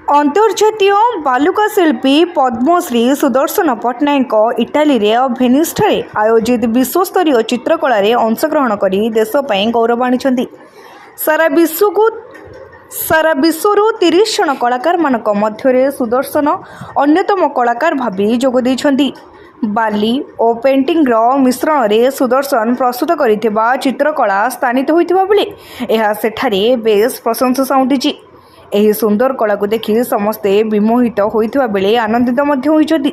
अंतर्जातीय बालुका शिल्पी Padmashri Sudarshan Patnaik Italy भेनिसଠାରେ आयोजित विश्वस्तरीय चित्रकला अंशग्रहण कर देशपाई गौरव आनी सारा विश्वर 30 जन कलाकार मानक मध्य सुदर्शन अन्यतम कलाकार भावी जोगदी बाली और पेंटिंग मिश्रण रे सुदर्शन प्रस्तुत करथिबा चित्रकला स्थानित होइथिबा बेले एहा सेठारे बेस प्रशंसा साउंटिछि। एही सुंदर कला को देखि समस्ते विमोहित होइथिबा बेले आनंदित मध्य होइछथि।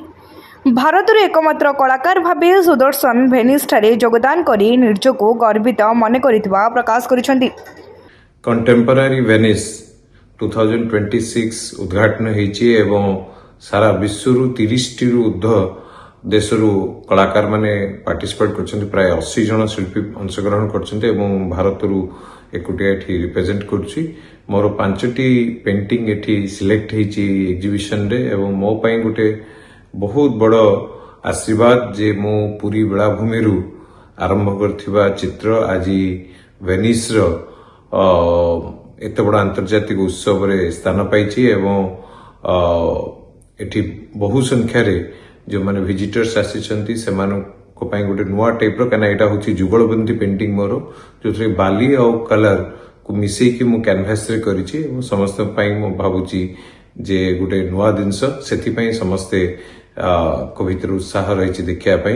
भारतर एकमात्र कलाकार भावे सुदर्शन भेनिसଠାରେ योगदान करी निर्जको गर्वित मन करिथिबा प्रकाश करिसथि। कंटेम्पररी वेनिस 2026 उद्घाटन होइछि एवं सारा विश्व 30 टी ऊर्ध्व देशरू कलाकार माने पार्टिसिपेट करछन्ति। प्राय 80 जन शिल्पी अंशग्रहण करछन्ति एवं भारतरू एकुटिया एठी रिप्रेजेंट करछि। मोर 5टी पेंटिंग एठी सिलेक्ट होइछि एग्जीबिशन रे एवं मो पई गोटे बहुत बड़ आशीर्वाद जे मो पूरी बेलाभूमि रु आरंभ करथिबा चित्र आज वेनिस रो एत बड़ अंतर्जातिक उत्सव रे स्थान पाइछि एवं एठी बहु संख्या रे जो माने विजिटर्स आसीचंती सेमानको पई गोटे नुआ टाइप रो कना एटा होछि जुगलबंदी पेंटिंग मोरो जोथरे बाली और कलर को मिसई कि मु कैनवास रे करिछि एवं समस्त पई मु भाबुछि जे गोटे नुआ दिनस सेथि पई समस्ते को भीतर उत्साह रहिछि देखिया पई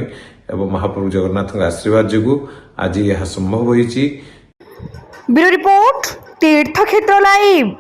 एवं महाप्रभु जगन्नाथ आशीर्वाद जगु आज यह संभव होइछि। ब्यूरो रिपोर्ट तीर्थक्षेत्र लाइव।